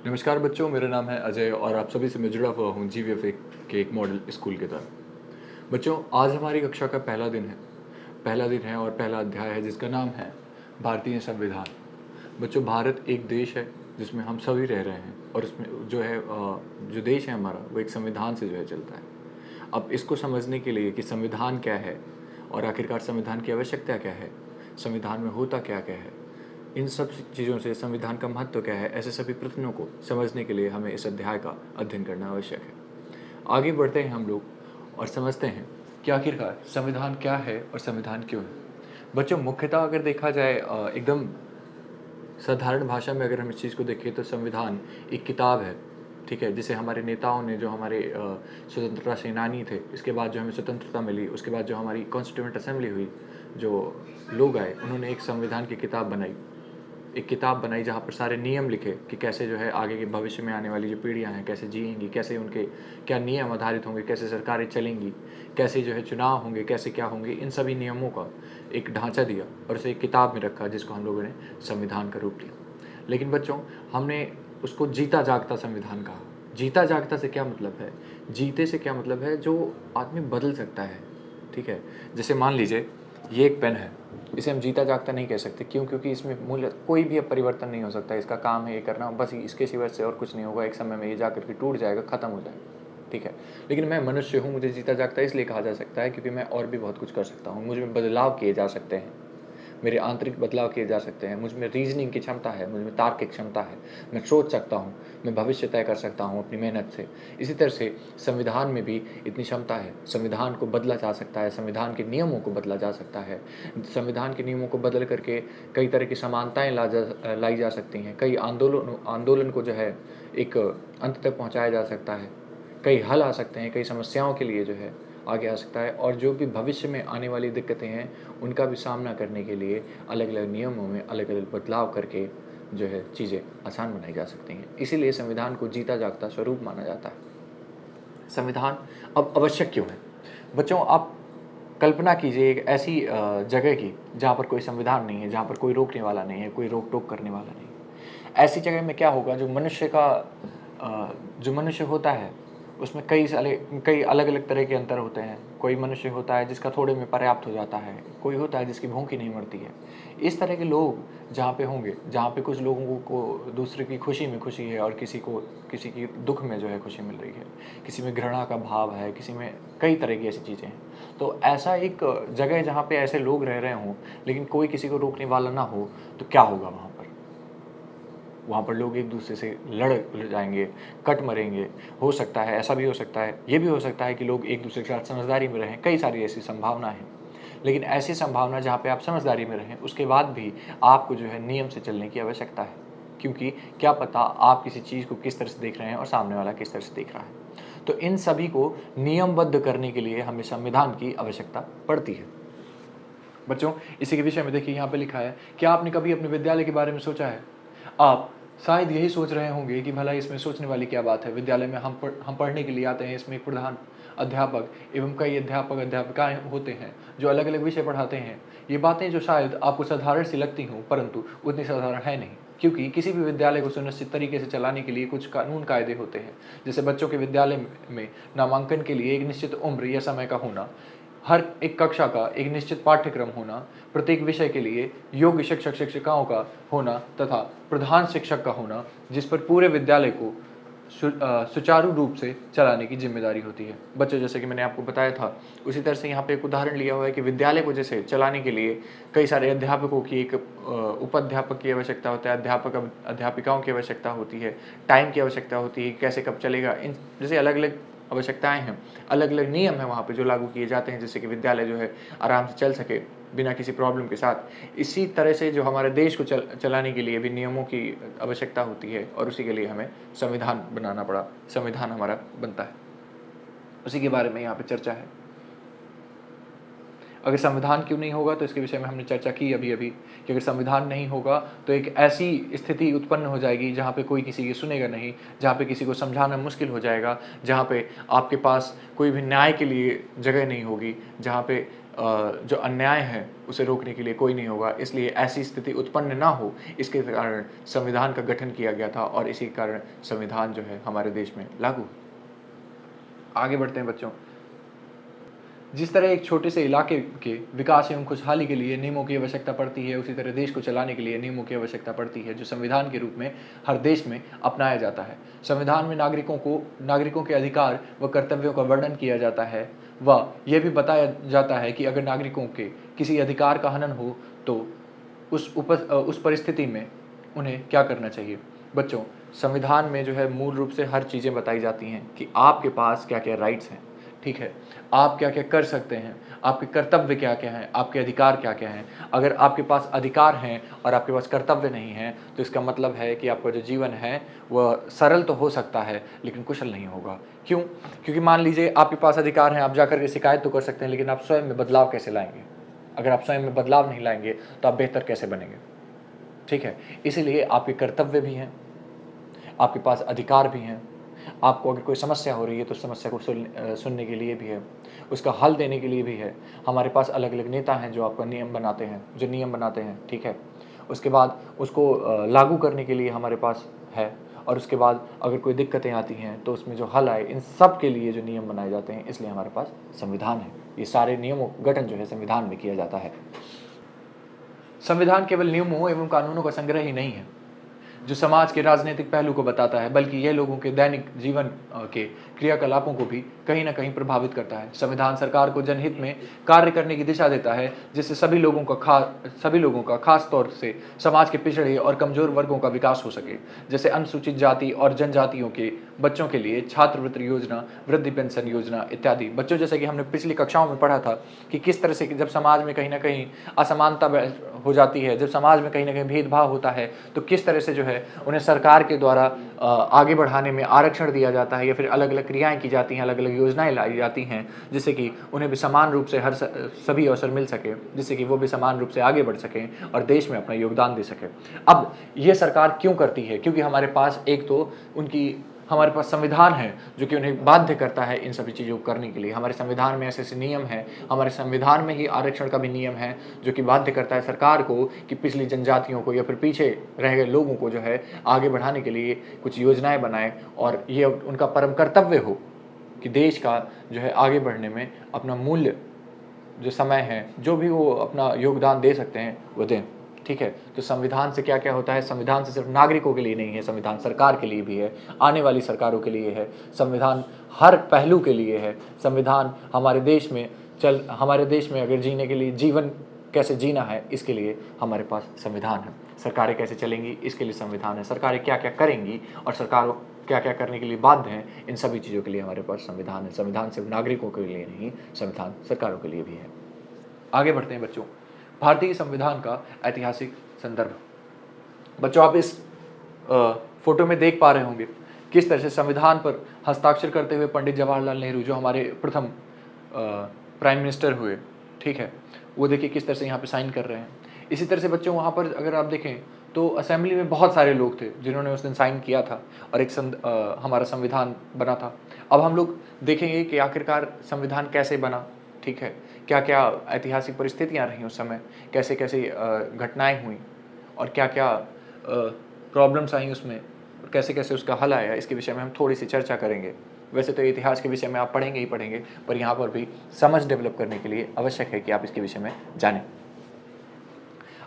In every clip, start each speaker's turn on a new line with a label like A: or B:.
A: नमस्कार बच्चों, मेरा नाम है अजय और आप सभी से मैं जुड़ा हुआ हूँ जीवीएफए के एक मॉडल स्कूल के तरफ। बच्चों, आज हमारी कक्षा का पहला दिन है और पहला अध्याय है जिसका नाम है भारतीय संविधान। बच्चों, भारत एक देश है जिसमें हम सभी रह रहे हैं और उसमें जो है जो देश है हमारा वो एक संविधान से जो है चलता है। अब इसको समझने के लिए कि संविधान क्या है और आखिरकार संविधान की आवश्यकता क्या है, संविधान में होता क्या क्या है, इन सब चीज़ों से संविधान का महत्व क्या है, ऐसे सभी प्रश्नों को समझने के लिए हमें इस अध्याय का अध्ययन करना आवश्यक है। आगे बढ़ते हैं हम लोग और समझते हैं कि आखिरकार संविधान क्या है और संविधान क्यों है। बच्चों, मुख्यतः अगर देखा जाए एकदम साधारण भाषा में अगर हम इस चीज़ को देखें तो संविधान एक किताब है, ठीक है, जिसे हमारे नेताओं ने, जो हमारे स्वतंत्रता सेनानी थे, इसके बाद जो हमें स्वतंत्रता मिली, उसके बाद जो हमारी कॉन्स्टिट्यूंट असेंबली हुई, जो लोग आए उन्होंने एक संविधान की किताब बनाई, एक किताब बनाई जहाँ पर सारे नियम लिखे कि कैसे जो है आगे के भविष्य में आने वाली जो पीढ़ियाँ हैं कैसे जिएंगी, कैसे उनके क्या नियम आधारित होंगे, कैसे सरकारें चलेंगी, कैसे जो है चुनाव होंगे, कैसे क्या होंगे, इन सभी नियमों का एक ढांचा दिया और उसे एक किताब में रखा जिसको हम लोगों ने संविधान का रूप लिया। लेकिन बच्चों, हमने उसको जीता जागता संविधान कहा। जीता जागता से क्या मतलब है? जीते से क्या मतलब है? जो आदमी बदल सकता है, ठीक है। जैसे मान लीजिए ये एक पेन है, इसे हम जीता जागता नहीं कह सकते। क्यों? क्योंकि इसमें मूल्य कोई भी अब परिवर्तन नहीं हो सकता। इसका काम है ये करना, बस इसके सिवा से और कुछ नहीं होगा। एक समय में ये जा करके टूट जाएगा, ख़त्म हो जाएगा, ठीक है। लेकिन मैं मनुष्य हूँ, मुझे जीता जागता इसलिए कहा जा सकता है क्योंकि मैं और भी बहुत कुछ कर सकता हूँ। मुझ में बदलाव किए जा सकते हैं, मेरे आंतरिक बदलाव किए जा सकते हैं। मुझ में रीजनिंग की क्षमता है, मुझ में तार्किक क्षमता है, मैं सोच सकता हूँ, मैं भविष्य तय कर सकता हूँ अपनी मेहनत से। इसी तरह से संविधान में भी इतनी क्षमता है। संविधान को बदला जा सकता है, संविधान के नियमों को बदला जा सकता है। संविधान के नियमों को बदल करके कई तरह की समानताएं लाई जा सकती हैं। कई आंदोलन को जो है एक अंत तक पहुँचाया जा सकता है। कई हल आ सकते हैं, कई समस्याओं के लिए जो है आगे आ सकता है। और जो भी भविष्य में आने वाली दिक्कतें हैं उनका भी सामना करने के लिए अलग अलग नियमों में अलग अलग बदलाव करके जो है चीज़ें आसान बनाई जा सकती हैं। इसीलिए संविधान को जीता जागता स्वरूप माना जाता है। संविधान अब आवश्यक क्यों है? बच्चों, आप कल्पना कीजिए एक ऐसी जगह की जहाँ पर कोई संविधान नहीं है, जहाँ पर कोई रोकने वाला नहीं है, कोई रोक टोक करने वाला नहीं है। ऐसी जगह में क्या होगा? जो मनुष्य होता है उसमें कई अलग अलग तरह के अंतर होते हैं। कोई मनुष्य होता है जिसका थोड़े में पर्याप्त हो जाता है, कोई होता है जिसकी भूख ही नहीं मरती है। इस तरह के लोग जहाँ पे होंगे, जहाँ पे कुछ लोगों को दूसरे की खुशी में खुशी है और किसी की दुख में जो है खुशी मिल रही है, किसी में घृणा का भाव है, किसी में कई तरह की ऐसी चीज़ें हैं। तो ऐसा एक जगह जहाँ पे ऐसे लोग रह रहे हों लेकिन कोई किसी को रोकने वाला ना हो, तो क्या होगा वहाँ पर? वहाँ पर लोग एक दूसरे से लड़ जाएंगे, कट मरेंगे। हो सकता है, ऐसा भी हो सकता है, ये भी हो सकता है कि लोग एक दूसरे के साथ समझदारी में रहें। कई सारी ऐसी संभावना है। लेकिन ऐसी संभावना जहाँ पे आप समझदारी में रहें, उसके बाद भी आपको जो है नियम से चलने की आवश्यकता है। क्योंकि क्या पता आप किसी चीज़ को किस तरह से देख रहे हैं और सामने वाला किस तरह से देख रहा है। तो इन सभी को नियमबद्ध करने के लिए हमें संविधान की आवश्यकता पड़ती है। बच्चों, इसी के विषय में देखिए यहाँ पे लिखा है, क्या आपने कभी अपने विद्यालय के बारे में सोचा है? आप शायद यही सोच रहे होंगे कि भला इसमें सोचने वाली क्या बात है। विद्यालय में हम पढ़ने के लिए आते हैं, इसमें एक प्रधान अध्यापक एवं कई अध्यापक अध्यापिकाएं होते हैं जो अलग अलग विषय पढ़ाते हैं। ये बातें जो शायद आपको साधारण सी लगती हों, परंतु उतनी साधारण है नहीं। क्योंकि किसी भी विद्यालय को सुनिश्चित तरीके से चलाने के लिए कुछ कानून कायदे होते हैं। जैसे बच्चों के विद्यालय में नामांकन के लिए एक निश्चित उम्र या समय का होना, हर एक कक्षा का एक निश्चित पाठ्यक्रम होना, प्रत्येक विषय के लिए योग्य शिक्षक शिक्षिकाओं का होना तथा प्रधान शिक्षक का होना, जिस पर पूरे विद्यालय को सुचारू रूप से चलाने की जिम्मेदारी होती है। बच्चों, जैसे कि मैंने आपको बताया था, उसी तरह से यहाँ पे एक उदाहरण लिया हुआ है कि विद्यालय को जैसे चलाने के लिए कई सारे अध्यापकों की एक उपाध्यापक की आवश्यकता होता है, अध्यापक अध्यापिकाओं की आवश्यकता होती है, टाइम की आवश्यकता होती है, कैसे कब चलेगा, इन जैसे अलग अलग आवश्यकताएं हैं, अलग अलग नियम हैं वहाँ पे जो लागू किए जाते हैं, जिससे कि विद्यालय जो है आराम से चल सके बिना किसी प्रॉब्लम के साथ। इसी तरह से जो हमारे देश को चलाने के लिए भी नियमों की आवश्यकता होती है और उसी के लिए हमें संविधान बनाना पड़ा, संविधान हमारा बनता है। उसी के बारे में यहाँ पे चर्चा है। अगर संविधान क्यों नहीं होगा तो इसके विषय में हमने चर्चा की अभी अभी कि अगर संविधान नहीं होगा तो एक ऐसी स्थिति उत्पन्न हो जाएगी जहाँ पे कोई किसी की सुनेगा नहीं, जहाँ पे किसी को समझाना मुश्किल हो जाएगा, जहाँ पे आपके पास कोई भी न्याय के लिए जगह नहीं होगी, जहाँ पे जो अन्याय है उसे रोकने के लिए कोई नहीं होगा। इसलिए ऐसी स्थिति उत्पन्न ना हो, इसके कारण संविधान का गठन किया गया था और इसी कारण संविधान जो है हमारे देश में लागू। आगे बढ़ते हैं बच्चों। जिस तरह एक छोटे से इलाके के विकास एवं खुशहाली के लिए नियमों की आवश्यकता पड़ती है, उसी तरह देश को चलाने के लिए नियमों की आवश्यकता पड़ती है, जो संविधान के रूप में हर देश में अपनाया जाता है। संविधान में नागरिकों के अधिकार व कर्तव्यों का वर्णन किया जाता है व यह भी बताया जाता है कि अगर नागरिकों के किसी अधिकार का हनन हो तो उस परिस्थिति में उन्हें क्या करना चाहिए। बच्चों, संविधान में जो है मूल रूप से हर चीज़ें बताई जाती हैं कि आपके पास क्या क्या राइट्स हैं, ठीक है, आप क्या क्या कर सकते हैं, आपके कर्तव्य क्या क्या हैं, आपके अधिकार क्या क्या हैं। अगर आपके पास अधिकार हैं और आपके पास कर्तव्य नहीं हैं तो इसका मतलब है कि आपका जो जीवन है वह सरल तो हो सकता है लेकिन कुशल नहीं होगा। क्यों? क्योंकि मान लीजिए आपके पास अधिकार हैं, आप जाकर के शिकायत तो कर सकते हैं, लेकिन आप स्वयं में बदलाव कैसे लाएंगे? अगर आप स्वयं में बदलाव नहीं लाएंगे तो आप बेहतर कैसे बनेंगे? ठीक है, इसीलिए आपके कर्तव्य भी हैं, आपके पास अधिकार भी हैं। आपको अगर कोई समस्या हो रही है तो समस्या को सुनने के लिए भी है, उसका हल देने के लिए भी है। हमारे पास अलग अलग नेता हैं जो आपका नियम बनाते हैं, ठीक है। उसके बाद उसको लागू करने के लिए हमारे पास है, और उसके बाद अगर कोई दिक्कतें आती हैं तो उसमें जो हल आए, इन सब के लिए जो नियम बनाए जाते हैं, इसलिए हमारे पास संविधान है। ये सारे नियमों गठन जो है संविधान में किया जाता है। संविधान केवल नियमों एवं कानूनों का संग्रह ही नहीं है जो समाज के राजनीतिक पहलू को बताता है, बल्कि यह लोगों के दैनिक जीवन के क्रियाकलापों को भी कहीं ना कहीं प्रभावित करता है। संविधान सरकार को जनहित में कार्य करने की दिशा देता है, जिससे सभी लोगों का खास तौर से समाज के पिछड़े और कमजोर वर्गों का विकास हो सके। जैसे अनुसूचित जाति और जनजातियों के बच्चों के लिए छात्रवृत्ति योजना, वृद्धि पेंशन योजना इत्यादि। बच्चों, जैसे कि हमने पिछली कक्षाओं में पढ़ा था कि किस तरह से जब समाज में कहीं ना कहीं असमानता हो जाती है, जब समाज में कहीं ना कहीं भेदभाव होता है, तो किस तरह से जो है उन्हें सरकार के द्वारा आगे बढ़ाने में आरक्षण दिया जाता है या फिर अलग अलग क्रियाएं की जाती हैं, अलग अलग योजनाएं लाई जाती हैं, जिससे कि उन्हें भी समान रूप से सभी अवसर मिल सके, जिससे कि वो भी समान रूप से आगे बढ़ सकें और देश में अपना योगदान दे सकें। अब ये सरकार क्यों करती है? क्योंकि हमारे पास संविधान है जो कि उन्हें बाध्य करता है इन सभी चीज़ों को करने के लिए। हमारे संविधान में ऐसे ऐसे नियम हैं, हमारे संविधान में ही आरक्षण का भी नियम है जो कि बाध्य करता है सरकार को कि पिछली जनजातियों को या फिर पीछे रह गए लोगों को जो है आगे बढ़ाने के लिए कुछ योजनाएं बनाए, और ये उनका परम कर्तव्य हो कि देश का जो है आगे बढ़ने में अपना मूल्य जो समय है, जो भी वो अपना योगदान दे सकते हैं वो दें। ठीक है, तो संविधान से क्या क्या होता है? संविधान से सिर्फ नागरिकों के लिए नहीं है, संविधान सरकार के लिए भी है, आने वाली सरकारों के लिए है, संविधान हर पहलू के लिए है। संविधान हमारे देश में अगर जीने के लिए, जीवन कैसे जीना है, इसके लिए हमारे पास संविधान है। सरकारें कैसे चलेंगी, इसके लिए संविधान है। सरकारें क्या क्या करेंगी और सरकार क्या क्या करने के लिए बाध्य हैं, इन सभी चीज़ों के लिए हमारे पास संविधान है। संविधान सिर्फ नागरिकों के लिए नहीं, संविधान सरकारों के लिए भी है। आगे बढ़ते हैं बच्चों। भारतीय संविधान का ऐतिहासिक संदर्भ। बच्चों, आप इस फोटो में देख पा रहे होंगे किस तरह से संविधान पर हस्ताक्षर करते हुए पंडित जवाहरलाल नेहरू, जो हमारे प्रथम प्राइम मिनिस्टर हुए, ठीक है, वो देखिए किस तरह से यहाँ पे साइन कर रहे हैं। इसी तरह से बच्चों वहाँ पर अगर आप देखें तो असेंबली में बहुत सारे लोग थे जिन्होंने उस दिन साइन किया था और हमारा संविधान बना था। अब हम लोग देखेंगे कि आखिरकार संविधान कैसे बना, ठीक है, क्या क्या ऐतिहासिक परिस्थितियाँ रहीं उस समय, कैसे कैसे घटनाएं हुई और क्या क्या प्रॉब्लम्स आई उसमें, और कैसे कैसे उसका हल आया, इसके विषय में हम थोड़ी सी चर्चा करेंगे। वैसे तो इतिहास के विषय में आप पढ़ेंगे ही पढ़ेंगे, पर यहाँ पर भी समझ डेवलप करने के लिए आवश्यक है कि आप इसके विषय में जानें।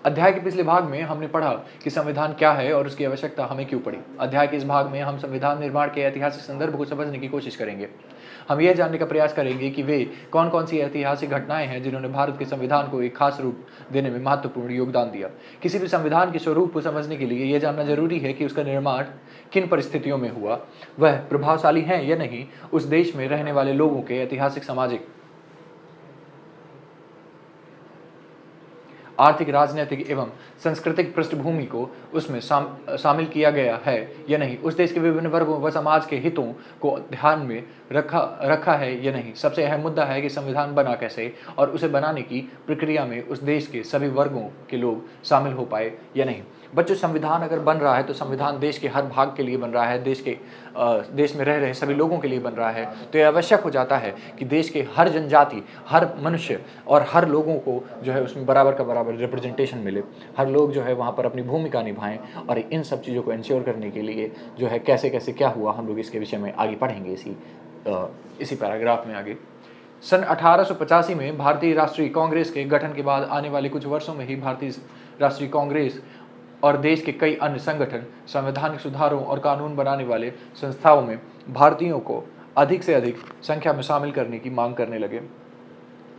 A: अध्याय के पिछले भाग में हमने पढ़ा कि संविधान क्या है और उसकी आवश्यकता हमें क्यों पड़ी। अध्याय के इस भाग में हम संविधान निर्माण के ऐतिहासिक संदर्भ को समझने की कोशिश करेंगे। हम यह जानने का प्रयास करेंगे कि वे कौन कौन सी ऐतिहासिक घटनाएं हैं जिन्होंने भारत के संविधान को एक खास रूप देने में महत्वपूर्ण योगदान दिया। किसी भी संविधान के स्वरूप को समझने के लिए यह जानना जरूरी है कि उसका निर्माण किन परिस्थितियों में हुआ, वह प्रभावशाली है या नहीं, उस देश में रहने वाले लोगों के ऐतिहासिक, सामाजिक, आर्थिक, राजनीतिक एवं सांस्कृतिक पृष्ठभूमि को उसमें शामिल किया गया है या नहीं, उस देश के विभिन्न वर्गों व समाज के हितों को ध्यान में रखा है या नहीं। सबसे अहम मुद्दा है कि संविधान बना कैसे और उसे बनाने की प्रक्रिया में उस देश के सभी वर्गों के लोग शामिल हो पाए या नहीं। बच्चों, संविधान अगर बन रहा है तो संविधान देश के हर भाग के लिए बन रहा है, देश में रह रहे सभी लोगों के लिए बन रहा है। तो ये आवश्यक हो जाता है कि देश के हर जनजाति, हर मनुष्य और हर लोगों को जो है उसमें बराबर का बराबर रिप्रेजेंटेशन मिले। हर लोग जो है वहाँ पर अपनी भूमिका निभाएं, और इन सब चीज़ों को इंश्योर करने के लिए जो है कैसे कैसे क्या हुआ, हम लोग इसके विषय में आगे पढ़ेंगे इसी पैराग्राफ में आगे। सन 1885 में भारतीय राष्ट्रीय कांग्रेस के गठन के बाद आने वाले कुछ वर्षों में ही भारतीय राष्ट्रीय कांग्रेस और देश के कई अन्य संगठन संवैधानिक सुधारों और कानून बनाने वाले संस्थाओं में भारतीयों को अधिक से अधिक संख्या में शामिल करने की मांग करने लगे।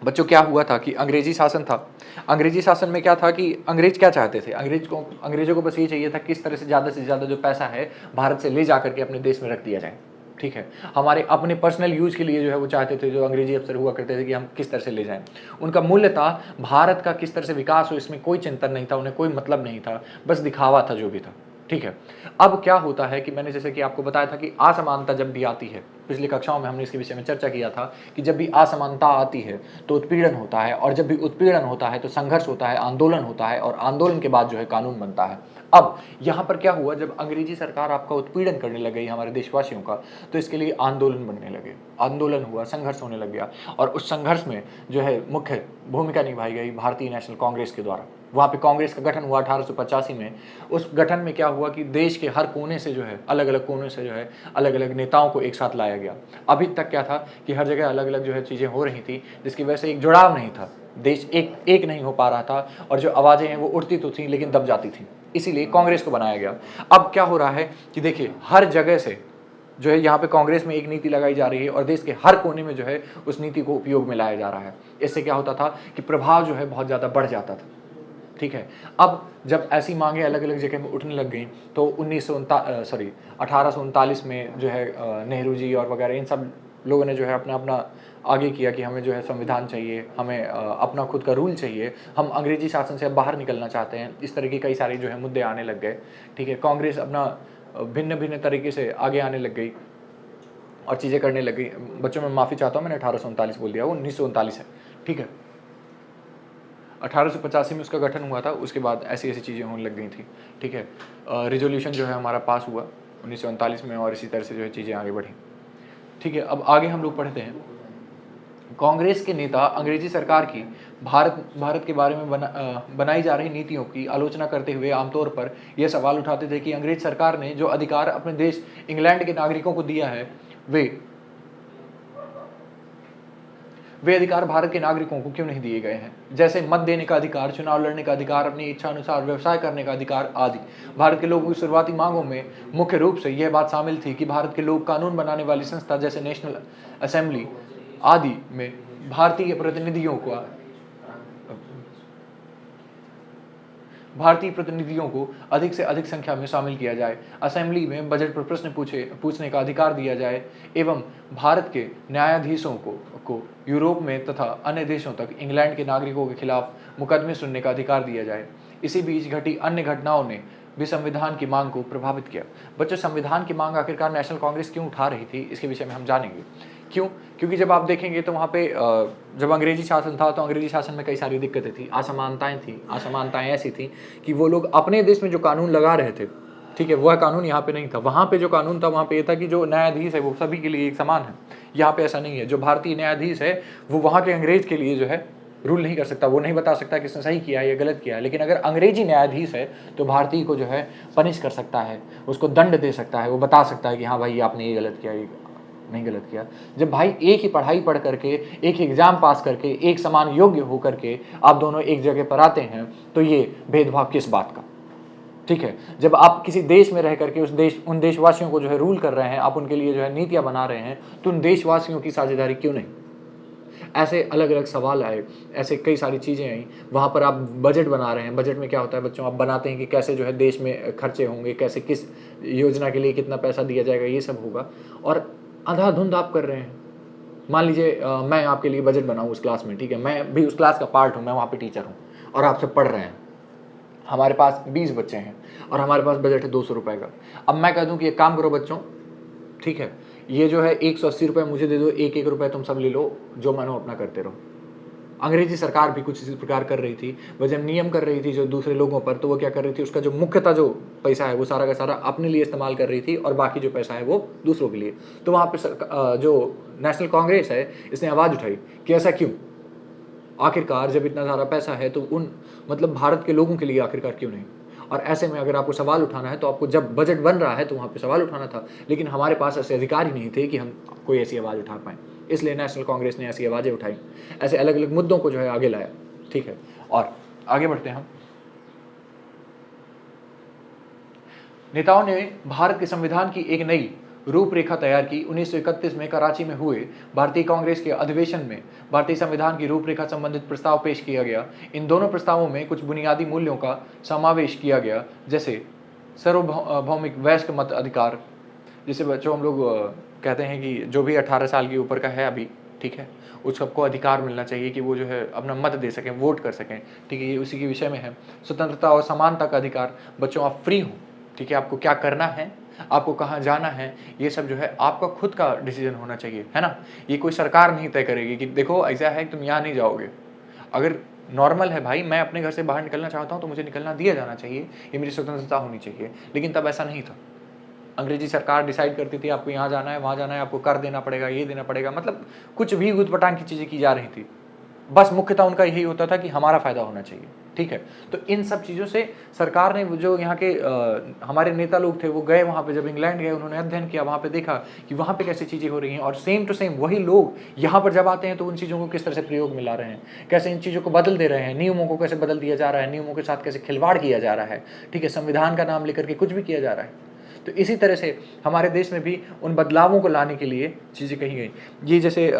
A: बच्चों, क्या हुआ था कि अंग्रेजी शासन था। अंग्रेजी शासन में क्या था कि अंग्रेज क्या चाहते थे, अंग्रेजों को बस ये चाहिए था किस तरह से ज़्यादा जो पैसा है भारत से ले जा करके अपने देश में रख दिया जाए। ठीक है, हमारे अपने पर्सनल यूज के लिए जो है वो चाहते थे, जो अंग्रेजी अफसर हुआ करते थे, कि हम किस तरह से ले जाएं। उनका मूल्य था भारत का किस तरह से विकास हो, इसमें कोई चिंतन नहीं था, उन्हें कोई मतलब नहीं था, बस दिखावा था जो भी था। ठीक है, अब क्या होता है कि मैंने जैसे कि आपको बताया था कि असमानता जब भी आती है, पिछली कक्षाओं में हमने इसके विषय में चर्चा किया था कि जब भी असमानता आती है तो उत्पीड़न होता है, और जब भी उत्पीड़न होता है तो संघर्ष होता है, आंदोलन होता है, और आंदोलन के बाद जो है कानून बनता है। अब यहाँ पर क्या हुआ, जब अंग्रेजी सरकार आपका उत्पीड़न करने लग गई हमारे देशवासियों का, तो इसके लिए आंदोलन बनने लगे, आंदोलन हुआ, संघर्ष होने लग गया, और उस संघर्ष में जो है मुख्य भूमिका निभाई गई भारतीय नेशनल कांग्रेस के द्वारा। वहाँ पे कांग्रेस का गठन हुआ 1885 में। उस गठन में क्या हुआ कि देश के हर कोने से जो है, अलग अलग कोने से जो है अलग अलग नेताओं को एक साथ लाया गया। अभी तक क्या था कि हर जगह अलग अलग जो है चीज़ें हो रही थी, जिसकी वजह से एक जुड़ाव नहीं था, देश एक नहीं हो पा रहा था, और जो आवाज़ें हैं वो उठती तो थी लेकिन दब जाती थी, इसीलिए कांग्रेस को बनाया गया। अब क्या हो रहा है कि देखिए, हर जगह से जो है यहाँ पे कांग्रेस में एक नीति लगाई जा रही है, और देश के हर कोने में जो है उस नीति को उपयोग में लाया जा रहा है। इससे क्या होता था कि प्रभाव जो है बहुत ज़्यादा बढ़ जाता था। ठीक है, अब जब ऐसी मांगे अलग अलग जगह में उठने लग गई, तो 1839 में जो है नेहरू जी और वगैरह इन सब लोगों ने जो है अपना अपना आगे किया कि हमें जो है संविधान चाहिए, हमें अपना खुद का रूल चाहिए, हम अंग्रेजी शासन से अब बाहर निकलना चाहते हैं। इस तरह की कई सारे जो है मुद्दे आने लग गए। ठीक है, कांग्रेस अपना भिन्न भिन्न तरीके से आगे आने लग गई और चीज़ें करने लग गई। बच्चों, मैं माफ़ी चाहता हूँ, मैंने 1839 बोल दिया, वो 1939 है। ठीक है, 1885 में उसका गठन हुआ था, उसके बाद ऐसी ऐसी चीज़ें होने लग गई थी। ठीक है, रिजोल्यूशन जो है हमारा पास हुआ 1939 में, और इसी तरह से जो है चीज़ें आगे बढ़ी। ठीक है, अब आगे हम लोग पढ़ते हैं। कांग्रेस के नेता अंग्रेजी सरकार की भारत के बारे में बनाई जा रही नीतियों की आलोचना करते हुए आमतौर पर यह सवाल उठाते थे कि अंग्रेज सरकार ने जो अधिकार अपने देश इंग्लैंड के नागरिकों को दिया है, वे अधिकार भारत के नागरिकों को क्यों नहीं दिए गए हैं, जैसे मत देने का अधिकार, चुनाव लड़ने का अधिकार, अपनी इच्छा अनुसार व्यवसाय करने का अधिकार आदि। भारत के लोगों की शुरुआती मांगों में मुख्य रूप से यह बात शामिल थी कि भारत के लोग कानून बनाने वाली संस्था जैसे नेशनल असेंबली आदि में भारतीय प्रतिनिधियों को अधिक से अधिक संख्या में शामिल किया जाए, असेंबली में बजट पर प्रश्न पूछने का अधिकार दिया जाए, एवं भारत के न्यायाधीशों को यूरोप में तथा अन्य देशों तक इंग्लैंड के नागरिकों के खिलाफ मुकदमे सुनने का अधिकार दिया जाए। इसी बीच घटी अन्य घटनाओं ने भी संविधान की मांग को प्रभावित किया। बच्चों, संविधान की मांग आखिरकार नेशनल कांग्रेस क्यों उठा रही थी, इसके विषय में हम जानेंगे। क्यों? क्योंकि जब आप देखेंगे तो वहाँ पे जब अंग्रेजी शासन था तो अंग्रेजी शासन में कई सारी दिक्कतें थी, असमानताएं ऐसी थी कि वो लोग अपने देश में जो कानून लगा रहे थे, ठीक है, वह कानून यहाँ पे नहीं था। वहाँ पे जो कानून था वहाँ पे ये था कि जो न्यायाधीश है वो सभी के लिए एक समान है। यहाँ पे ऐसा नहीं है। जो भारतीय न्यायाधीश है वो वहाँ के अंग्रेज के लिए जो है रूल नहीं कर सकता, वो नहीं बता सकता कि इसने सही किया है या गलत किया है। लेकिन अगर अंग्रेजी न्यायाधीश है तो भारतीय को जो है पनिश कर सकता है, उसको दंड दे सकता है, वो बता सकता है कि हाँ भाई आपने ये गलत किया, ये नहीं गलत किया। जब भाई एक ही पढ़ाई पढ़ करके, एक ही एग्जाम पास करके, एक समान योग्य हो करके आप दोनों एक जगह पर आते हैं तो ये भेदभाव किस बात का? ठीक है, जब आप किसी देश में रह करके उन देशवासियों को जो है रूल कर रहे हैं, आप उनके लिए जो है नीतियां बना रहे हैं, तो उन देशवासियों की साझेदारी क्यों नहीं? ऐसे अलग अलग सवाल आए, ऐसे कई सारी चीज़ें आई। वहाँ पर आप बजट बना रहे हैं, बजट में क्या होता है बच्चों, आप बनाते हैं कि कैसे जो है देश में खर्चे होंगे, कैसे किस योजना के लिए कितना पैसा दिया जाएगा, ये सब होगा, और अंधाधुंध आप कर रहे हैं। मान लीजिए मैं आपके लिए बजट बनाऊँ उस क्लास में, ठीक है, मैं भी उस क्लास का पार्ट हूँ, मैं वहाँ पर टीचर हूँ और आप सब पढ़ रहे हैं। हमारे पास 20 बच्चे हैं और हमारे पास बजट है 200 रुपये का। अब मैं कह दूं कि एक काम करो बच्चों, ठीक है, ये जो है 180 रुपये मुझे दे दो, एक रुपये तुम सब ले लो, जो मानो अपना करते रहो। अंग्रेजी सरकार भी कुछ इसी प्रकार कर रही थी। वह जब नियम कर रही थी जो दूसरे लोगों पर, तो वो क्या कर रही थी, उसका जो मुख्यतः जो पैसा है वो सारा का सारा अपने लिए इस्तेमाल कर रही थी और बाकी जो पैसा है वो दूसरों के लिए। तो वहाँ पे जो नेशनल कांग्रेस है इसने आवाज़ उठाई कि ऐसा क्यों, आखिरकार जब इतना सारा पैसा है तो उन मतलब भारत के लोगों के लिए आखिरकार क्यों नहीं। और ऐसे में अगर आपको सवाल उठाना है तो आपको जब बजट बन रहा है तो वहाँ पे सवाल उठाना था, लेकिन हमारे पास ऐसे अधिकार ही नहीं थे कि हम कोई ऐसी आवाज़ उठा पाएँ। इसलिए नेशनल कांग्रेस ने ऐसी आवाज़ें उठाई, ऐसे अलग अलग मुद्दों को जो है आगे लाया। ठीक है, और आगे बढ़ते हैं हम। नेताओं ने भारत के संविधान की एक नई रूपरेखा तैयार की। 1931 में कराची में हुए भारतीय कांग्रेस के अधिवेशन में भारतीय संविधान की रूपरेखा संबंधित प्रस्ताव पेश किया गया। इन दोनों प्रस्तावों में कुछ बुनियादी मूल्यों का समावेश किया गया, जैसे सार्वभौमिक वयस्क मत अधिकार, जिसे बच्चों हम लोग कहते हैं कि जो भी 18 साल के ऊपर का है अभी, ठीक है, उस सबको अधिकार मिलना चाहिए कि वो जो है अपना मत दे सकें, वोट कर सकें। ठीक है, ये उसी के विषय में है। स्वतंत्रता और समानता का अधिकार, बच्चों आप फ्री हो, ठीक है, आपको क्या करना है, आपको कहाँ जाना है, ये सब जो है आपका खुद का डिसीजन होना चाहिए, है ना। ये कोई सरकार नहीं तय करेगी कि देखो ऐसा है कि तुम यहाँ नहीं जाओगे। अगर नॉर्मल है भाई, मैं अपने घर से बाहर निकलना चाहता हूँ तो मुझे निकलना दिया जाना चाहिए, ये मेरी स्वतंत्रता होनी चाहिए। लेकिन तब ऐसा नहीं था। अंग्रेजी सरकार डिसाइड करती थी आपको यहाँ जाना है, वहाँ जाना है, आपको कर देना पड़ेगा, ये देना पड़ेगा, मतलब कुछ भी ऊटपटांग की चीज़ें की जा रही थी। बस मुख्यतः उनका यही होता था कि हमारा फायदा होना चाहिए। ठीक है, तो इन सब चीज़ों से सरकार ने, जो यहाँ के हमारे नेता लोग थे वो गए वहाँ पे, जब इंग्लैंड गए उन्होंने अध्ययन किया, वहाँ पे देखा कि वहाँ पे कैसी चीज़ें हो रही हैं, और सेम टू सेम वही लोग यहाँ पर जब आते हैं तो उन चीज़ों को किस तरह से प्रयोग में ला रहे हैं, कैसे इन चीज़ों को बदल दे रहे हैं, नियमों को कैसे बदल दिया जा रहा है, नियमों के साथ कैसे खिलवाड़ किया जा रहा है। ठीक है, संविधान का नाम लेकर के कुछ भी किया जा रहा है। तो इसी तरह से हमारे देश में भी उन बदलावों को लाने के लिए चीज़ें कही गई। ये जैसे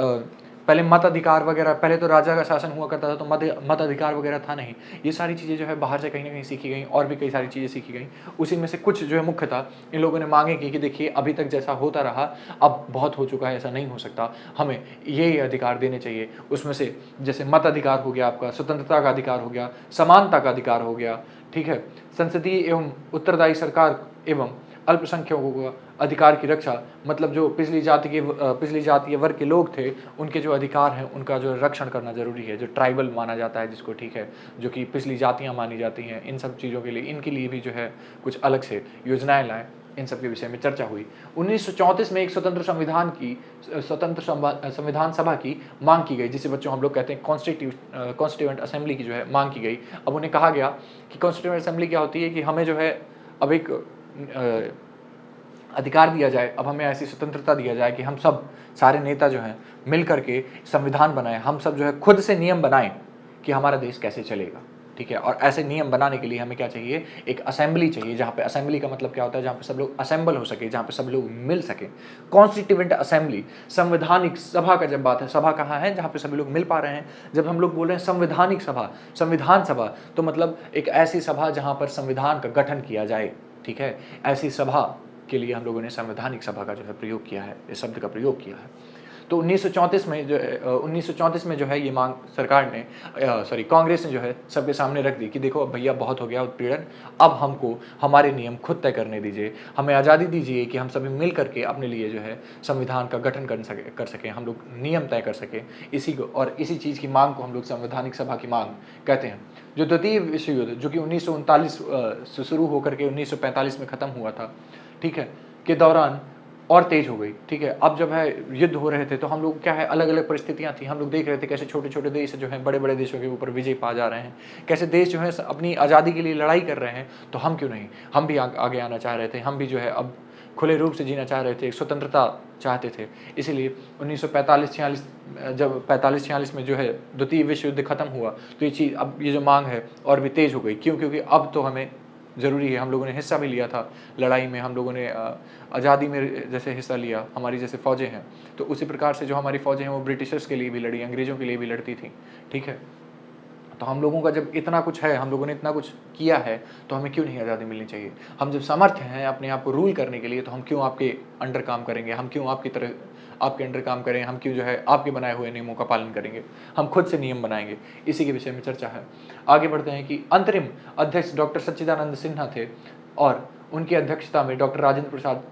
A: पहले मताधिकार वगैरह, पहले तो राजा का शासन हुआ करता था तो मताधिकार वगैरह था नहीं। ये सारी चीज़ें जो है बाहर से कहीं ना कहीं सीखी गई, और भी कई सारी चीज़ें सीखी गई। उसी में से कुछ जो है मुख्यतः इन लोगों ने मांगे कि देखिए अभी तक जैसा होता रहा अब बहुत हो चुका है, ऐसा नहीं हो सकता, हमें ये अधिकार देने चाहिए। उसमें से जैसे मताधिकार हो गया, आपका स्वतंत्रता का अधिकार हो गया, समानता का अधिकार हो गया, ठीक है, संसदीय एवं उत्तरदायी सरकार एवं अल्पसंख्यकों को अधिकार की रक्षा, मतलब जो पिछली जाति या वर्ग के लोग थे उनके जो अधिकार हैं उनका जो रक्षण करना जरूरी है। जो ट्राइबल माना जाता है जिसको, ठीक है, जो कि पिछली जातियां मानी जाती हैं, इन सब चीज़ों के लिए, इनके लिए भी जो है कुछ अलग से योजनाएं लाएं। इन सब के विषय में चर्चा हुई। 1934 में एक स्वतंत्र संविधान सभा की मांग की गई, जिसे बच्चों हम लोग कहते हैं कॉन्स्टिट्यूएंट असेंबली की जो है मांग की गई। अब उन्हें कहा गया कि कॉन्स्टिट्यूएंट असेंबली क्या होती है कि हमें जो है अब एक अधिकार दिया जाए, अब हमें ऐसी स्वतंत्रता दिया जाए कि हम सब सारे नेता जो हैं मिल करके संविधान बनाएं, हम सब जो है खुद से नियम बनाएं कि हमारा देश कैसे चलेगा। ठीक है, और ऐसे नियम बनाने के लिए हमें क्या चाहिए, एक असेंबली चाहिए, जहाँ पे असेंबली का मतलब क्या होता है, जहाँ पे सब लोग असेंबल हो सके, जहाँ पे सब लोग मिल सके। कॉन्स्टिट्यूएंट असेंबली, संवैधानिक सभा का जब बात है, सभा कहाँ है, जहाँ पे सभी लोग मिल पा रहे हैं। जब हम लोग बोल रहे हैं संवैधानिक सभा, संविधान सभा, तो मतलब एक ऐसी सभा जहाँ पर संविधान का गठन किया जाए। ठीक है, ऐसी सभा के लिए हम लोगों ने संवैधानिक सभा का जो है प्रयोग किया है, इस शब्द का प्रयोग किया है। तो 1934 में जो है ये मांग सरकार ने कांग्रेस ने जो है सबके सामने रख दी कि देखो अब भैया बहुत हो गया उत्पीड़न, अब हमको हमारे नियम खुद तय करने दीजिए, हमें आज़ादी दीजिए कि हम सभी मिल करके अपने लिए जो है संविधान का गठन कर सकें, हम लोग नियम तय कर सकें। इसी चीज़ की मांग को हम लोग संवैधानिक सभा की मांग कहते हैं। जो द्वितीय विश्व युद्ध, जो कि 1939 से शुरू होकर के 1945 में ख़त्म हुआ था, ठीक है, के दौरान और तेज हो गई। ठीक है, अब जब है युद्ध हो रहे थे तो हम लोग क्या है, अलग अलग परिस्थितियां थी, हम लोग देख रहे थे कैसे छोटे छोटे देश जो हैं बड़े बड़े देशों के ऊपर विजय पा जा रहे हैं, कैसे देश जो है अपनी आज़ादी के लिए लड़ाई कर रहे हैं। तो हम क्यों नहीं, हम भी आगे आना चाह रहे थे, हम भी जो है अब खुले रूप से जीना चाह रहे थे, स्वतंत्रता चाहते थे। इसीलिए 1945-46 जब 45-46 में जो है द्वितीय विश्व युद्ध खत्म हुआ तो ये चीज़, अब ये जो मांग है और भी तेज हो गई। क्यों? क्योंकि अब तो हमें ज़रूरी है, हम लोगों ने हिस्सा भी लिया था लड़ाई में, हम लोगों ने आज़ादी में जैसे हिस्सा लिया, हमारी जैसे फ़ौजें हैं, तो उसी प्रकार से जो हमारी फ़ौजें हैं वो ब्रिटिशर्स के लिए भी लड़ी, अंग्रेज़ों के लिए भी लड़ती थी। ठीक है, तो हम लोगों का जब इतना कुछ है, हम लोगों ने इतना कुछ किया है, तो हमें क्यों नहीं आज़ादी मिलनी चाहिए। हम जब समर्थ हैं अपने आप को रूल करने के लिए, तो हम क्यों आपके अंडर काम करेंगे, हम क्यों आपके अंडर काम करें, हम क्यों जो है आपके बनाए हुए नियमों का पालन करेंगे, हम खुद से नियम बनाएंगे। इसी के विषय में चर्चा है। आगे बढ़ते हैं कि अंतरिम अध्यक्ष डॉक्टर सच्चिदानंद सिन्हा थे और उनकी अध्यक्षता में डॉक्टर राजेंद्र प्रसाद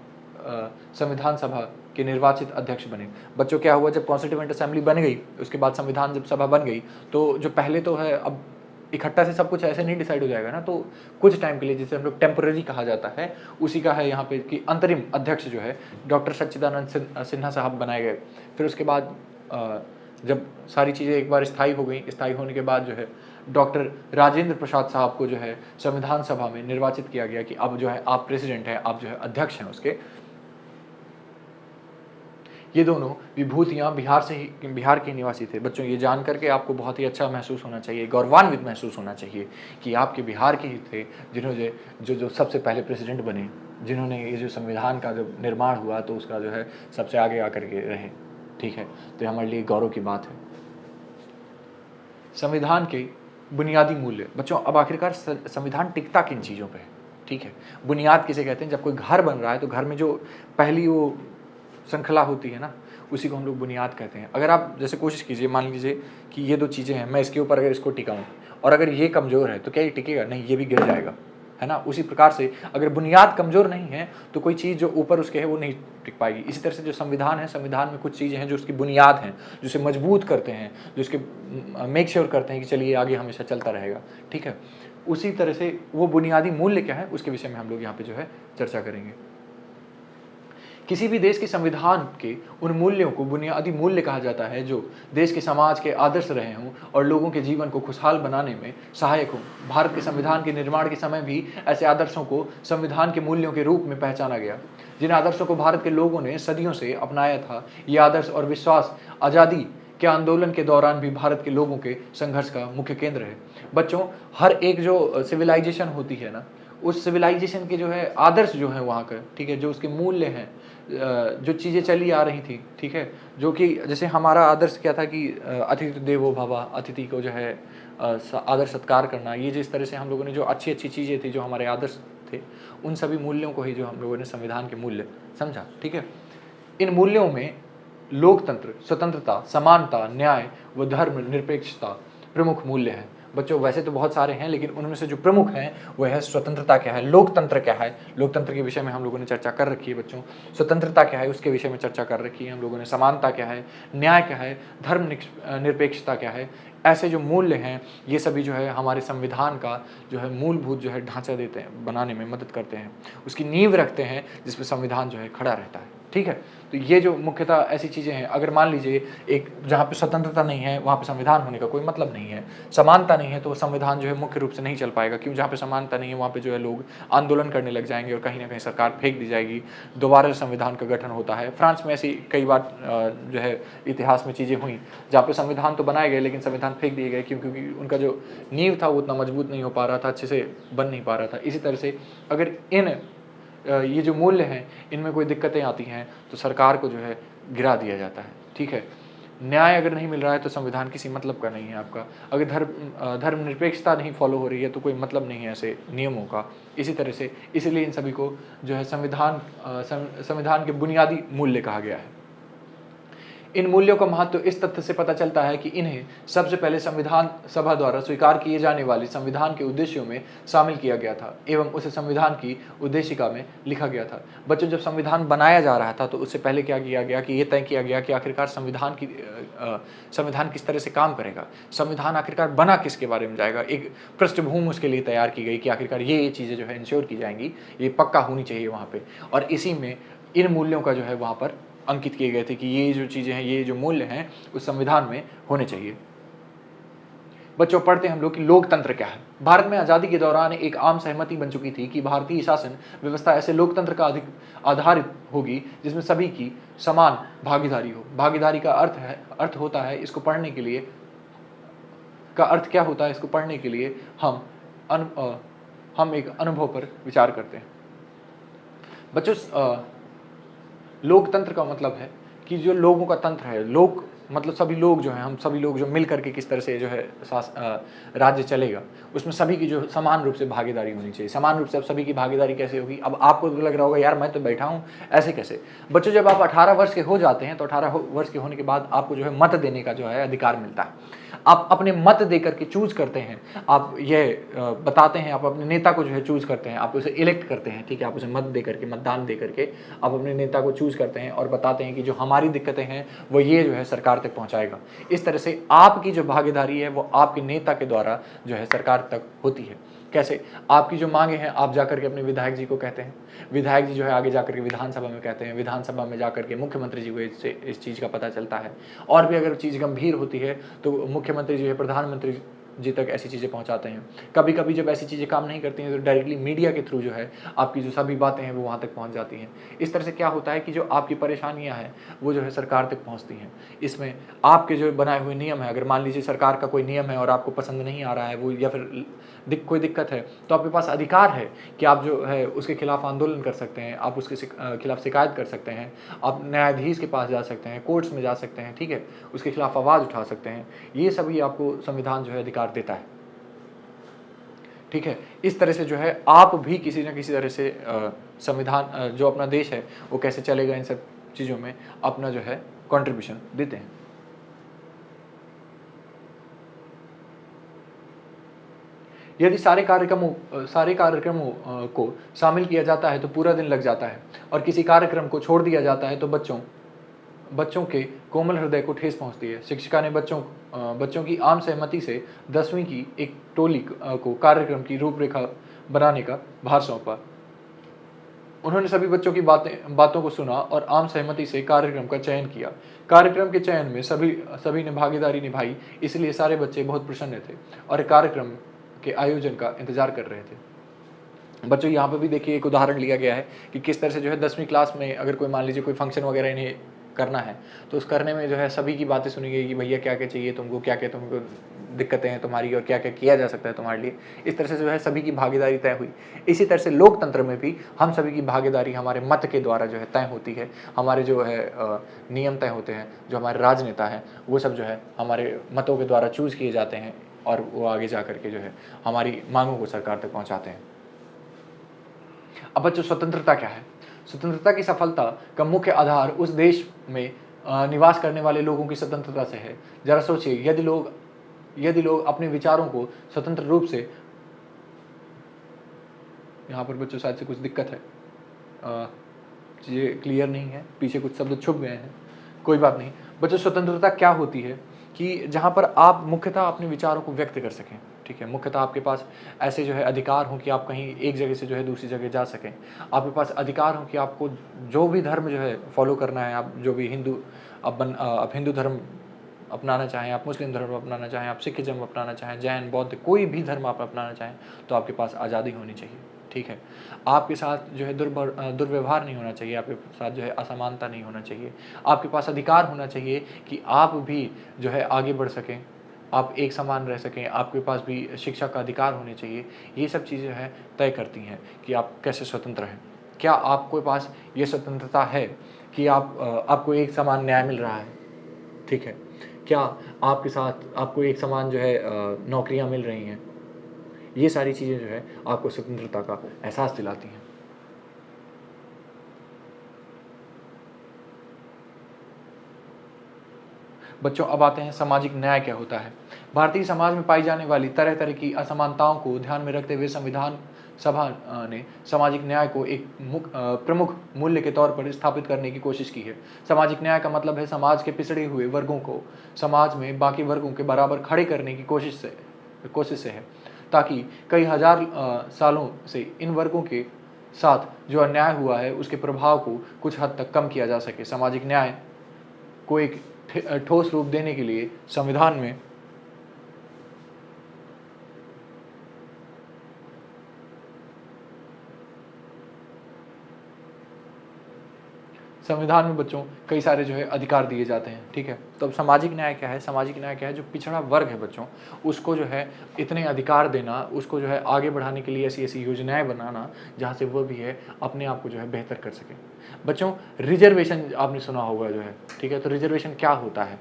A: संविधान सभा के निर्वाचित अध्यक्ष बने। बच्चों क्या हुआ, जब कॉन्स्टिट्यूएंट असेंबली बन गई, उसके बाद संविधान जब सभा बन गई, तो जो पहले तो है, अब इकट्ठा से सब कुछ ऐसे नहीं डिसाइड हो जाएगा ना, तो कुछ टाइम के लिए, जिसे हम लोग टेम्पररी कहा जाता है, उसी का है यहाँ पे कि अंतरिम अध्यक्ष जो है डॉक्टर सच्चिदानंद सिन्हा साहब बनाए गए। फिर उसके बाद जब सारी चीज़ें एक बार स्थायी हो गई, स्थायी होने के बाद जो है डॉक्टर राजेंद्र प्रसाद साहब को जो है संविधान सभा में निर्वाचित किया गया कि अब जो है आप प्रेसिडेंट हैं, आप जो है अध्यक्ष हैं उसके। ये दोनों विभूतियाँ बिहार के निवासी थे। बच्चों, ये जान करके आपको बहुत ही अच्छा महसूस होना चाहिए, गौरवान्वित महसूस होना चाहिए कि आपके बिहार के ही थे जिन्होंने जो सबसे पहले प्रेसिडेंट बने, जिन्होंने ये जो संविधान का जब निर्माण हुआ तो उसका जो है सबसे आगे आकर के रहे। ठीक है, तो ये हमारे लिए गौरव की बात है। संविधान के बुनियादी मूल्य। बच्चों, अब आखिरकार संविधान टिकता किन चीज़ों पे है? ठीक है, बुनियाद किसे कहते हैं? जब कोई घर बन रहा है तो घर में जो पहली वो श्रृंखला होती है ना, उसी को हम लोग बुनियाद कहते हैं। अगर आप जैसे कोशिश कीजिए, मान लीजिए कि ये दो चीज़ें हैं, मैं इसके ऊपर अगर इसको टिकाऊँ और अगर ये कमज़ोर है तो क्या ये टिकेगा? नहीं, ये भी गिर जाएगा, है ना। उसी प्रकार से अगर बुनियाद कमज़ोर नहीं है तो कोई चीज़ जो ऊपर उसके है वो नहीं टिक पाएगी। इसी तरह से जो संविधान है, संविधान में कुछ चीज़ें हैं जो उसकी बुनियाद हैं, जो उसे मजबूत करते हैं, जो उसके मेक श्योर करते हैं कि चलिए आगे हमेशा चलता रहेगा। ठीक है, उसी तरह से वो बुनियादी मूल्य क्या है उसके विषय में हम लोग यहाँ पे जो है चर्चा करेंगे। किसी भी देश के संविधान के उन मूल्यों को बुनियादी मूल्य कहा जाता है जो देश के समाज के आदर्श रहे हों और लोगों के जीवन को खुशहाल बनाने में सहायक हों। भारत के संविधान के निर्माण के समय भी ऐसे आदर्शों को संविधान के मूल्यों के रूप में पहचाना गया, जिन आदर्शों को भारत के लोगों ने सदियों से अपनाया था। ये आदर्श और विश्वास आज़ादी के आंदोलन के दौरान भी भारत के लोगों के संघर्ष का मुख्य केंद्र है। बच्चों, हर एक जो सिविलाइजेशन होती है ना, उस सिविलाइजेशन के जो है आदर्श जो है वहाँ का, ठीक है, जो उसके मूल्य हैं, जो चीज़ें चली आ रही थी, ठीक है, जो कि जैसे हमारा आदर्श क्या था कि अतिथि देवो भव, अतिथि को जो है आदर सत्कार करना, ये जिस तरह से हम लोगों ने जो अच्छी अच्छी चीज़ें थी जो हमारे आदर्श थे, उन सभी मूल्यों को ही जो हम लोगों ने संविधान के मूल्य समझा। ठीक है, इन मूल्यों में लोकतंत्र, स्वतंत्रता, समानता, न्याय व धर्म निरपेक्षता प्रमुख मूल्य हैं। बच्चों, वैसे तो बहुत सारे हैं लेकिन उनमें से जो प्रमुख हैं वो है स्वतंत्रता क्या है, लोकतंत्र क्या है, लोकतंत्र के विषय में हम लोगों ने चर्चा कर रखी है। बच्चों, स्वतंत्रता क्या है उसके विषय में चर्चा कर रखी है हम लोगों ने, समानता क्या है, न्याय क्या है, धर्म निरपेक्षता क्या है। ऐसे जो मूल्य हैं ये सभी जो है हमारे संविधान का जो है मूलभूत जो है ढांचा देते हैं, बनाने में मदद करते हैं, उसकी नींव रखते हैं जिसमें संविधान जो है खड़ा रहता है। ठीक है, तो ये जो मुख्यतः ऐसी चीज़ें हैं, अगर मान लीजिए एक जहाँ पे स्वतंत्रता नहीं है वहाँ पे संविधान होने का कोई मतलब नहीं है, समानता नहीं है तो संविधान जो है मुख्य रूप से नहीं चल पाएगा, क्यों? जहाँ पे समानता नहीं है वहाँ पे जो है लोग आंदोलन करने लग जाएंगे और कहीं ना कहीं सरकार फेंक दी जाएगी, दोबारा संविधान का गठन होता है। फ्रांस में ऐसी कई बार जो है इतिहास में चीज़ें हुई जहाँ पे संविधान तो बनाए गए लेकिन संविधान फेंक दिए गए, क्योंकि उनका जो नींव था वो उतना मजबूत नहीं हो पा रहा था, अच्छे से बन नहीं पा रहा था। इसी तरह से अगर ये जो मूल्य हैं इनमें कोई दिक्कतें आती हैं तो सरकार को जो है गिरा दिया जाता है। ठीक है, न्याय अगर नहीं मिल रहा है तो संविधान किसी मतलब का नहीं है आपका। अगर धर्मनिरपेक्षता नहीं फॉलो हो रही है तो कोई मतलब नहीं है ऐसे नियमों का। इसी तरह से इसीलिए इन सभी को जो है संविधान के बुनियादी मूल्य कहा गया है। इन मूल्यों का महत्व इस तथ्य से पता चलता है कि इन्हें सबसे पहले संविधान सभा द्वारा स्वीकार किए जाने वाले संविधान के उद्देश्यों में शामिल किया गया था एवं उसे संविधान की उद्देशिका में लिखा गया था। बच्चों, जब संविधान बनाया जा रहा था तो उससे पहले क्या किया गया कि ये तय किया गया कि आखिरकार संविधान किस तरह से काम करेगा, संविधान आखिरकार बना किसके बारे में जाएगा। एक पृष्ठभूमि उसके लिए तैयार की गई कि आखिरकार ये चीज़ें जो है इंश्योर की जाएंगी, ये पक्का होनी चाहिए वहाँ पर, और इसी में इन मूल्यों का जो है वहाँ पर अंकित किए गए थे कि ये जो चीज़ें हैं, ये जो मूल्य हैं उस संविधान में होने चाहिए। बच्चों, पढ़ते हैं हम लोग कि लोकतंत्र क्या है। भारत में आज़ादी के दौरान एक आम सहमति बन चुकी थी कि भारतीय शासन व्यवस्था ऐसे लोकतंत्र का आधारित होगी जिसमें सभी की समान भागीदारी हो। भागीदारी का अर्थ होता है, इसको पढ़ने के लिए का अर्थ क्या होता है, इसको पढ़ने के लिए हम एक अनुभव पर विचार करते हैं। बच्चों, लोकतंत्र का मतलब है कि जो लोगों का तंत्र है, लोग मतलब सभी लोग जो हैं, हम सभी लोग जो मिल करके किस तरह से जो है राज्य चलेगा, उसमें सभी की जो समान रूप से भागीदारी होनी चाहिए। समान रूप से अब सभी की भागीदारी कैसे होगी? अब आपको लग रहा होगा यार मैं तो बैठा हूँ, ऐसे कैसे? बच्चों, जब आप 18 वर्ष के हो जाते हैं तो 18 वर्ष के होने के बाद आपको जो है मत देने का जो है अधिकार मिलता है। आप अपने मत दे करके चूज़ करते हैं, आप ये बताते हैं, आप अपने नेता को जो है चूज़ करते हैं, आप उसे इलेक्ट करते हैं, ठीक है? आप उसे मत दे करके, मतदान दे करके आप अपने नेता को चूज़ करते हैं और बताते हैं कि जो हमारी दिक्कतें हैं, वो ये जो है सरकार तक पहुँचाएगा। इस तरह से आपकी जो भागीदारी है, वो आपके नेता के द्वारा जो है सरकार तक होती है। कैसे? आपकी जो माँगें हैं, आप जाकर के अपने विधायक जी को कहते हैं, विधायक जी जो है आगे जाकर के विधानसभा में कहते हैं, विधानसभा में जाकर के मुख्यमंत्री जी को इस चीज़ का पता चलता है। और भी अगर चीज़ गंभीर होती है तो मुख्यमंत्री जो है प्रधानमंत्री जी तक ऐसी चीज़ें पहुँचाते हैं। कभी-कभी जब ऐसी चीज़ें काम नहीं करती हैं तो डायरेक्टली मीडिया के थ्रू जो है आपकी जो सभी बातें हैं वो वहाँ तक पहुँच जाती हैं। इस तरह से क्या होता है कि जो आपकी परेशानियाँ हैं वो जो है सरकार तक पहुँचती हैं। इसमें आपके जो बनाए हुए नियम हैं, अगर मान लीजिए सरकार का कोई नियम है और आपको पसंद नहीं आ रहा है वो, या फिर कोई दिक्कत है, तो आपके पास अधिकार है कि आप जो है उसके खिलाफ आंदोलन कर सकते हैं, आप उसके खिलाफ शिकायत कर सकते हैं, आप न्यायाधीश के पास जा सकते हैं, कोर्ट्स में जा सकते हैं, ठीक है? उसके खिलाफ आवाज़ उठा सकते हैं। ये सभी आपको संविधान जो है अधिकार देता है, ठीक है? इस तरह से जो है आप भी किसी न किसी तरह से संविधान जो अपना देश है वो कैसे चलेगा, इन सब चीज़ों में अपना जो है कंट्रीब्यूशन देते हैं। यदि सारे कार्यक्रमों को शामिल किया जाता है तो पूरा दिन लग जाता है, और किसी कार्यक्रम को छोड़ दिया जाता है तो बच्चों के कोमल हृदय को ठेस पहुंचती है। शिक्षिका ने बच्चों की आम सहमति से 10वीं की एक टोली को कार्यक्रम की रूपरेखा बनाने का भार सौंपा। उन्होंने सभी बच्चों की बातों को सुना और आम सहमति से कार्यक्रम का चयन किया। कार्यक्रम के चयन में सभी ने भागीदारी निभाई, इसलिए सारे बच्चे बहुत प्रसन्न थे और कार्यक्रम के आयोजन का इंतजार कर रहे थे। बच्चों, यहाँ पे भी देखिए एक उदाहरण लिया गया है कि किस तरह से जो है 10वीं क्लास में अगर कोई मान लीजिए कोई फंक्शन वगैरह इन्हें करना है तो उस करने में जो है सभी की बातें सुनी गई कि भैया क्या क्या चाहिए तुमको, क्या क्या तुमको दिक्कतें हैं तुम्हारी और क्या क्या किया जा सकता है तुम्हारे लिए। इस तरह से जो है सभी की भागीदारी तय हुई। इसी तरह से लोकतंत्र में भी हम सभी की भागीदारी हमारे मत के द्वारा जो है तय होती है। हमारे जो है नियम तय होते हैं, जो हमारे राजनेता हैं वो सब जो है हमारे मतों के द्वारा चूज़ किए जाते हैं और वो आगे जा करके जो है हमारी मांगों को सरकार तक पहुँचाते हैं। अब बच्चों, स्वतंत्रता क्या है? स्वतंत्रता की सफलता का मुख्य आधार उस देश में निवास करने वाले लोगों की स्वतंत्रता से है। जरा सोचिए, यदि लोग अपने विचारों को स्वतंत्र रूप से, यहाँ पर बच्चों शायद से कुछ दिक्कत है, चीज़ें क्लियर नहीं है, पीछे कुछ शब्द छुप गए हैं, कोई बात नहीं। बच्चों, स्वतंत्रता क्या होती है कि जहाँ पर आप मुख्यतः अपने विचारों को व्यक्त कर सकें, ठीक है? मुख्यतः आपके पास ऐसे जो है अधिकार हों कि आप कहीं एक जगह से जो है दूसरी जगह जा सकें। आपके पास अधिकार हो कि आपको जो भी धर्म जो है फॉलो करना है, आप जो भी आप हिंदू धर्म अपनाना चाहें, आप मुस्लिम धर्म अपनाना चाहें, आप सिखिज़्म अपनाना चाहें, जैन, बौद्ध, कोई भी धर्म आप अपनाना चाहें, तो आपके पास आज़ादी होनी चाहिए, ठीक है? आपके साथ जो है दुर्व्यवहार नहीं होना चाहिए, आपके साथ जो है असमानता नहीं होना चाहिए। आपके पास अधिकार होना चाहिए कि आप भी जो है आगे बढ़ सकें, आप एक समान रह सकें, आपके पास भी शिक्षा का अधिकार होने चाहिए। ये सब चीज़ें हैं तय करती हैं कि आप कैसे स्वतंत्र हैं। क्या आपके पास ये स्वतंत्रता है कि आपको एक समान न्याय मिल रहा है, ठीक है? क्या आपके साथ आपको एक समान जो है नौकरियाँ मिल रही हैं? ये सारी चीज़ें जो है आपको स्वतंत्रता का एहसास दिलाती हैं। बच्चों, अब आते हैं सामाजिक न्याय क्या होता है। भारतीय समाज में पाई जाने वाली तरह तरह की असमानताओं को ध्यान में रखते हुए संविधान सभा ने सामाजिक न्याय को एक प्रमुख मूल्य के तौर पर स्थापित करने की कोशिश की है। सामाजिक न्याय का मतलब है समाज के पिछड़े हुए वर्गों को समाज में बाकी वर्गों के बराबर खड़े करने की कोशिश से है, ताकि कई हजार सालों से इन वर्गों के साथ जो अन्याय हुआ है उसके प्रभाव को कुछ हद तक कम किया जा सके। सामाजिक न्याय को एक ठोस रूप देने के लिए संविधान में बच्चों कई सारे जो है अधिकार दिए जाते हैं, ठीक है? तो अब सामाजिक न्याय क्या है? सामाजिक न्याय क्या है? जो पिछड़ा वर्ग है बच्चों, उसको जो है इतने अधिकार देना, उसको जो है आगे बढ़ाने के लिए ऐसी योजनाएं बनाना जहाँ से वो भी है अपने आप को जो है बेहतर कर सके। बच्चों, रिजर्वेशन आपने सुना होगा जो है, ठीक है? तो रिजर्वेशन क्या होता है?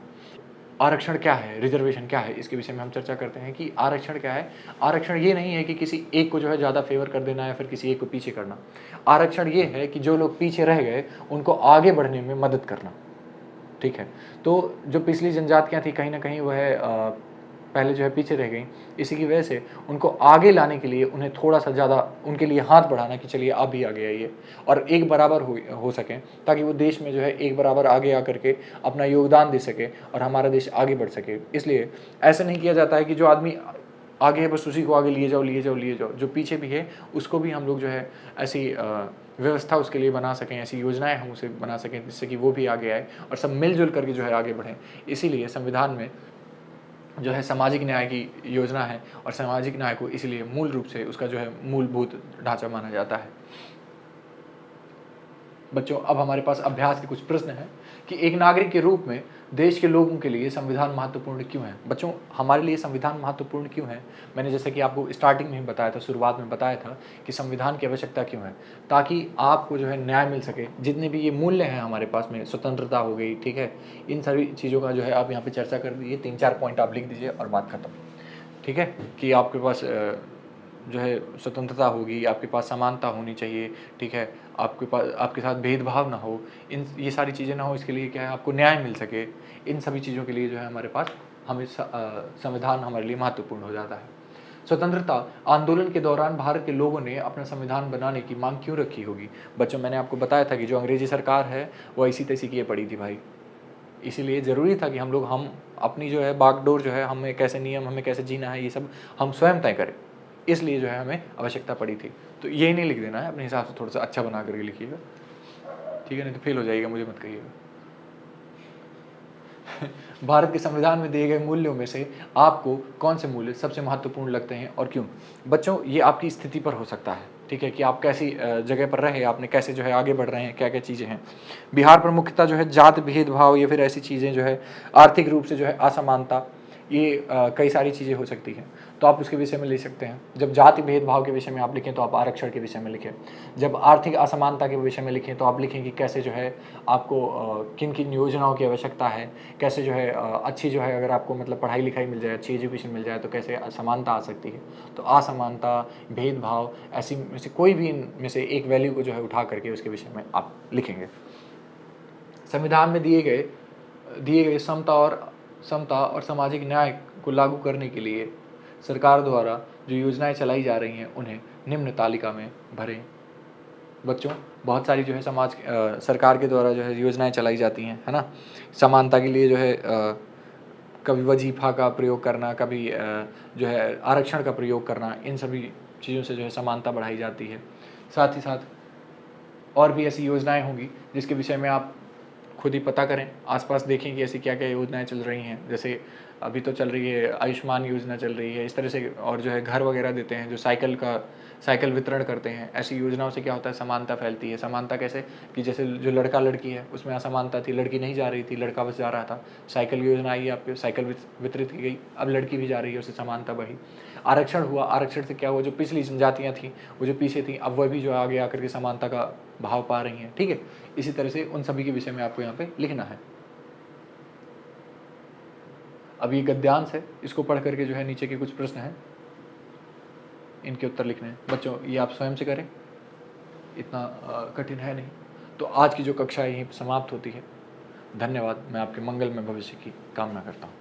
A: आरक्षण क्या है, रिजर्वेशन क्या है, इसके विषय में हम चर्चा करते हैं कि आरक्षण क्या है। आरक्षण ये नहीं है कि किसी एक को जो है ज़्यादा फेवर कर देना या फिर किसी एक को पीछे करना। आरक्षण ये है कि जो लोग पीछे रह गए उनको आगे बढ़ने में मदद करना, ठीक है? तो जो पिछली जनजातियाँ थी कहीं न कहीं वह पहले जो है पीछे रह गई। इसी की वजह से उनको आगे लाने के लिए उन्हें थोड़ा-सा ज़्यादा उनके लिए हाथ बढ़ाना कि चलिए आप भी आगे आइए और एक बराबर हो सकें, ताकि वो देश में जो है एक बराबर आगे आकर के अपना योगदान दे सके और हमारा देश आगे बढ़ सके। इसलिए ऐसा नहीं किया जाता है कि जो आदमी आगे है बस उसी को आगे लिए जाओ, लिए जाओ, लिए जाओ। जो पीछे भी है उसको भी हम लोग जो है ऐसी व्यवस्था उसके लिए बना सकें, ऐसी योजनाएँ हम उसे बना सकें जिससे कि वो भी आगे आए और सब मिल-जुल करके जो है आगे बढ़ें। इसीलिए संविधान में जो है सामाजिक न्याय की योजना है और सामाजिक न्याय को इसलिए मूल रूप से उसका जो है मूलभूत ढाँचा माना जाता है। बच्चों, अब हमारे पास अभ्यास के कुछ प्रश्न हैं कि एक नागरिक के रूप में देश के लोगों के लिए संविधान महत्वपूर्ण क्यों है? बच्चों, हमारे लिए संविधान महत्वपूर्ण क्यों है? मैंने जैसे कि आपको स्टार्टिंग में ही बताया था, शुरुआत में बताया था कि संविधान की आवश्यकता क्यों है? ताकि आपको जो है न्याय मिल सके। जितने भी ये मूल्य हैं हमारे पास में, स्वतंत्रता हो गई, ठीक है? इन सभी चीज़ों का जो है आप यहाँ पे चर्चा कर दीजिए, 3-4 पॉइंट आप लिख दीजिए और बात खत्म। ठीक है? कि आपके पास जो है स्वतंत्रता होगी, आपके पास समानता होनी चाहिए, ठीक है? आपके पास आपके साथ भेदभाव ना हो, इन ये सारी चीज़ें ना हो, इसके लिए क्या है आपको न्याय मिल सके। इन सभी चीज़ों के लिए जो है हमारे पास संविधान हमारे लिए महत्वपूर्ण हो जाता है। स्वतंत्रता आंदोलन के दौरान भारत के लोगों ने अपना संविधान बनाने की माँग क्यों रखी होगी? बच्चों, मैंने आपको बताया था कि जो अंग्रेज़ी सरकार है वो ऐसी-तैसी किए पड़ी थी भाई। इसीलिए ज़रूरी था कि हम अपनी जो है बागडोर जो है, हमें कैसे नियम, हमें कैसे जीना है, ये सब हम स्वयं तय करें। इसलिए जो है हमें आवश्यकता पड़ी थी। तो ये नहीं लिख देना है, अपने हिसाब से थोड़ा-सा अच्छा बना करके लिखिएगा, ठीक है? नहीं तो फेल हो जाइएगा, मुझे मत कहिएगा। भारत के संविधान में दिए गए मूल्यों में से आपको कौन से मूल्य सबसे महत्वपूर्ण लगते हैं और क्यों? बच्चों, ये आपकी स्थिति पर हो सकता है, ठीक है? कि आप कैसी जगह पर रहे, आपने कैसे जो है आगे बढ़ रहे हैं, क्या-क्या चीज़ें हैं। बिहार पर मुख्यतः जो है जात भेदभाव या फिर ऐसी चीज़ें जो है आर्थिक रूप से जो है असमानता, ये कई सारी चीज़ें हो सकती हैं, तो आप उसके विषय में ले सकते हैं। जब जाति भेदभाव के विषय में आप लिखें तो आप आरक्षण के विषय में लिखें। जब आर्थिक असमानता के विषय में लिखें तो आप लिखें कि कैसे जो है आपको किन-किन योजनाओं की आवश्यकता है, कैसे जो है अच्छी जो है अगर आपको मतलब पढ़ाई-लिखाई मिल जाए, अच्छी एजुकेशन मिल जाए तो कैसे असमानता आ सकती है। तो असमानता, भेदभाव, ऐसी में से कोई भी इनमें से एक वैल्यू को जो है उठा करके उसके विषय में आप लिखेंगे। संविधान में दिए गए समता और सामाजिक न्याय को लागू करने के लिए सरकार द्वारा जो योजनाएं चलाई जा रही हैं उन्हें निम्न तालिका में भरें। बच्चों, बहुत सारी जो है सरकार के द्वारा जो है योजनाएं चलाई जाती हैं, है ना? समानता के लिए जो है कभी वजीफ़ा का प्रयोग करना, कभी जो है आरक्षण का प्रयोग करना, इन सभी चीज़ों से जो है समानता बढ़ाई जाती है। साथ ही साथ और भी ऐसी योजनाएं होंगी जिसके विषय में आप खुद ही पता करें, आसपास देखें कि ऐसी क्या-क्या योजनाएं चल रही हैं। जैसे अभी तो चल रही है आयुष्मान योजना चल रही है, इस तरह से, और जो है घर वगैरह देते हैं, जो साइकिल वितरण करते हैं। ऐसी योजनाओं से क्या होता है, समानता फैलती है। समानता कैसे कि जैसे जो लड़का-लड़की है उसमें असमानता थी, लड़की नहीं जा रही थी, लड़का बस जा रहा था। साइकिल योजना आई, आपके साइकिल वितरित की गई, अब लड़की भी जा रही है, उससे समानता बढ़ी। आरक्षण हुआ, आरक्षण से क्या हुआ, जो पिछली जनजातियाँ थीं, वो जो पीछे थीं, अब वह भी जो आगे आकर के समानता का भाव पा रही हैं, ठीक है? इसी तरह से उन सभी के विषय में आपको यहाँ पे लिखना है। अब ये गद्यांश है, इसको पढ़ करके जो है नीचे के कुछ प्रश्न हैं, इनके उत्तर लिखने हैं। बच्चों, ये आप स्वयं से करें, इतना कठिन है नहीं। तो आज की जो कक्षा है यहीं समाप्त होती है। धन्यवाद। मैं आपके मंगलमय भविष्य की कामना करता हूँ।